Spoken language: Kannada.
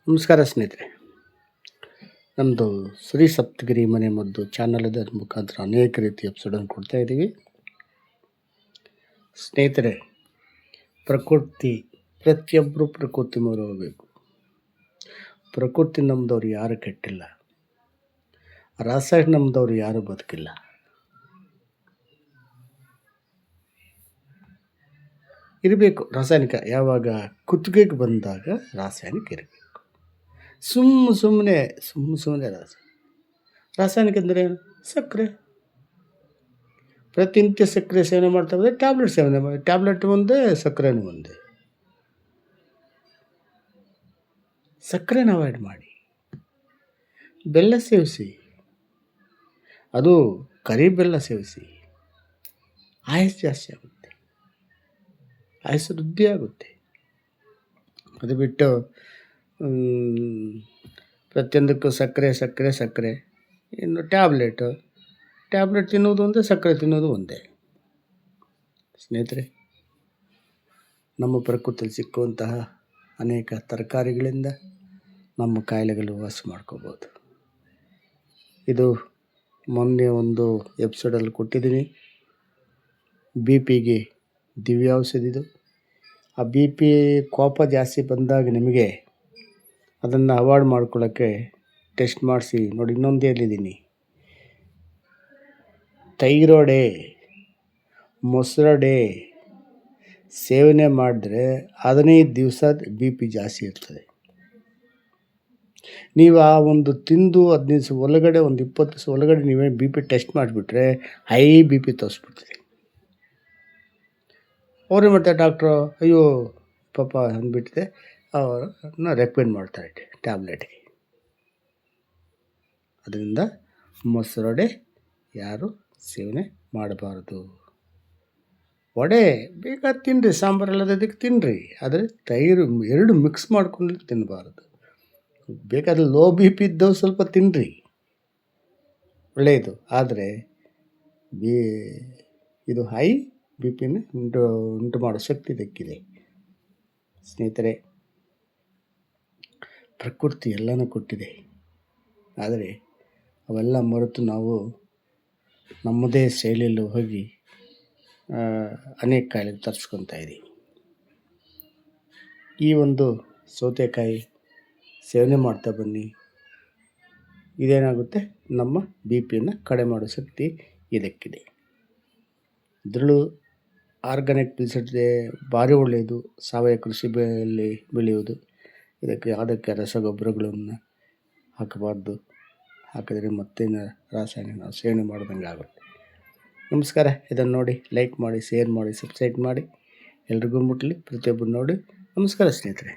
ನಮಸ್ಕಾರ ಸ್ನೇಹಿತರೆ. ನಮ್ಮದು ಶ್ರೀ ಸಪ್ತಗಿರಿ ಮನೆ ಮದ್ದು ಚಾನಲ್ ಇದೆ. ಅದ್ರ ಮುಖಾಂತರ ಅನೇಕ ರೀತಿಯ ಎಪಿಸೋಡನ್ನು ಕೊಡ್ತಾ ಇದ್ದೀವಿ. ಸ್ನೇಹಿತರೆ, ಪ್ರತಿಯೊಬ್ಬರು ಪ್ರಕೃತಿ ಹೋಗಬೇಕು. ಪ್ರಕೃತಿ ನಮ್ಮದವ್ರು ಯಾರು ಕೆಟ್ಟಿಲ್ಲ, ರಾಸಾಯನಿಕ ನಮ್ಮದವ್ರು ಯಾರು ಬದುಕಿಲ್ಲ. ಇರಬೇಕು ರಾಸಾಯನಿಕ. ಯಾವಾಗ ಕುತ್ತಿಗೆಗೆ ಬಂದಾಗ ರಾಸಾಯನಿಕ ಇರಬೇಕು. ಸುಮ್ಮನೆ ರಾಸಾಯನಿಕ ಅಂದರೆ ಸಕ್ಕರೆ. ಪ್ರತಿನಿತ್ಯ ಸಕ್ಕರೆ ಸೇವನೆ ಮಾಡ್ತಾ ಬಂದರೆ ಟ್ಯಾಬ್ಲೆಟ್ ಸೇವನೆ ಮಾಡಿ. ಟ್ಯಾಬ್ಲೆಟ್ ಒಂದೇ, ಸಕ್ಕರೆನೂ ಒಂದೇ. ಸಕ್ಕರೆನ ಅವಾಯ್ಡ್ ಮಾಡಿ, ಬೆಲ್ಲ ಸೇವಿಸಿ. ಅದು ಕರಿ ಬೆಲ್ಲ ಸೇವಿಸಿ. ಆಯಸ್ಸು ಜಾಸ್ತಿ ಆಗುತ್ತೆ, ಆಯಸ್ಸು ವೃದ್ಧಿ ಆಗುತ್ತೆ. ಅದು ಬಿಟ್ಟು ಪ್ರತಿಯೊಂದಕ್ಕೂ ಸಕ್ಕರೆ. ಇನ್ನು ಟ್ಯಾಬ್ಲೆಟ್ ತಿನ್ನೋದು ಒಂದೇ, ಸಕ್ಕರೆ ತಿನ್ನೋದು ಒಂದೇ. ಸ್ನೇಹಿತರೆ, ನಮ್ಮ ಪ್ರಕೃತಿಯಲ್ಲಿ ಸಿಕ್ಕುವಂತಹ ಅನೇಕ ತರಕಾರಿಗಳಿಂದ ನಮ್ಮ ಕಾಯಿಲೆಗಳು ವಾಸಿ ಮಾಡ್ಕೋಬೋದು. ಇದು ಮೊನ್ನೆ ಒಂದು ಎಪಿಸೋಡಲ್ಲಿ ಕೊಟ್ಟಿದ್ದೀನಿ. BP ದಿವ್ಯ ಔಷಧಿದು. ಆ BP ಕೋಪ ಜಾಸ್ತಿ ಬಂದಾಗ ನಿಮಗೆ ಅದನ್ನು ಅವಾಯ್ಡ್ ಮಾಡ್ಕೊಳ್ಳೋಕ್ಕೆ ಟೆಸ್ಟ್ ಮಾಡಿಸಿ ನೋಡಿ. ಇನ್ನೊಂದು ಹೇಳಿದ್ದೀನಿ, ಥೈರಾಯ್ಡೆ, ಮೊಸರಡೆ ಸೇವನೆ ಮಾಡಿದ್ರೆ 15 ದಿವಸ BP ಜಾಸ್ತಿ ಇರ್ತದೆ. ನೀವು ಆ ಒಂದು ತಿಂದು 15 ದಿವಸ ಒಳಗಡೆ, ಒಂದು 20 ದಿವಸ ಒಳಗಡೆ ನೀವೇ BP ಟೆಸ್ಟ್ ಮಾಡಿಬಿಟ್ರೆ ಹೈ BP ತೋರಿಸ್ಬಿಡ್ತದೆ. ಅವ್ರೇನು ಮಾಡ್ತಾರೆ, ಡಾಕ್ಟ್ರು ಅಯ್ಯೋ ಪಾಪ ಅಂದ್ಬಿಟ್ಟಿದೆ, ಅವ್ರನ್ನ ರೆಕಮೆಂಡ್ ಮಾಡ್ತಾರೆ ಟ್ಯಾಬ್ಲೆಟ್ಗೆ. ಅದರಿಂದ ಮೊಸರೊಡೆ ಯಾರು ಸೇವನೆ ಮಾಡಬಾರ್ದು. ವಡೆ ಬೇಕಾದ ತಿನ್ನಿರಿ, ಸಾಂಬಾರಲ್ಲದಕ್ಕೆ ತಿನ್ನಿರಿ, ಆದರೆ ತೈರು ಎರಡು ಮಿಕ್ಸ್ ಮಾಡ್ಕೊಂಡು ತಿನ್ನಬಾರ್ದು. ಬೇಕಾದರೆ ಲೋ BP ಇದ್ದವು ಸ್ವಲ್ಪ ತಿನ್ನಿರಿ, ಒಳ್ಳೆಯದು. ಆದರೆ ಇದು ಹೈ BP ಉಂಟು ಮಾಡೋ ಶಕ್ತಿ ಇದಕ್ಕಿದೆ. ಸ್ನೇಹಿತರೆ, ಪ್ರಕೃತಿ ಎಲ್ಲನೂ ಕೊಟ್ಟಿದೆ. ಆದರೆ ಅವೆಲ್ಲ ಮರೆತು ನಾವು ನಮ್ಮದೇ ಶೈಲಿಯಲ್ಲಿ ಹೋಗಿ ಅನೇಕ ಕಾಯಿಲೆ ತರಿಸ್ಕೊತಾ ಇದ್ದೀವಿ. ಈ ಒಂದು ಸೌತೆಕಾಯಿ ಸೇವನೆ ಮಾಡ್ತಾ ಬನ್ನಿ. ಇದೇನಾಗುತ್ತೆ, ನಮ್ಮ BP ಕಡಿಮೆ ಮಾಡೋ ಶಕ್ತಿ ಇದಕ್ಕಿದೆ. ಇದರಲ್ಲೂ ಆರ್ಗಾನಿಕ್ ಬೆಳೆಸಿದ್ರೆ ಭಾರಿ ಒಳ್ಳೆಯದು. ಸಾವಯವ ಕೃಷಿಯಲ್ಲಿ ಬೆಳೆಯುವುದು. ಇದಕ್ಕೆ ಯಾವುದಕ್ಕೆ ರಸಗೊಬ್ಬರಗಳನ್ನು ಹಾಕಬಾರ್ದು. ಹಾಕಿದರೆ ಮತ್ತೆ ರಾಸಾಯನಿಕ ನಾವು ಸೇವನೆ ಮಾಡ್ದಂಗೆ ಆಗುತ್ತೆ. ನಮಸ್ಕಾರ. ಇದನ್ನು ನೋಡಿ ಲೈಕ್ ಮಾಡಿ, ಶೇರ್ ಮಾಡಿ, ಸಬ್ಸ್ಕ್ರೈಬ್ ಮಾಡಿ. ಎಲ್ರಿಗೂ ಮುಟ್ಟಲಿ, ಪ್ರತಿಯೊಬ್ಬರು ನೋಡಿ. ನಮಸ್ಕಾರ ಸ್ನೇಹಿತರೆ.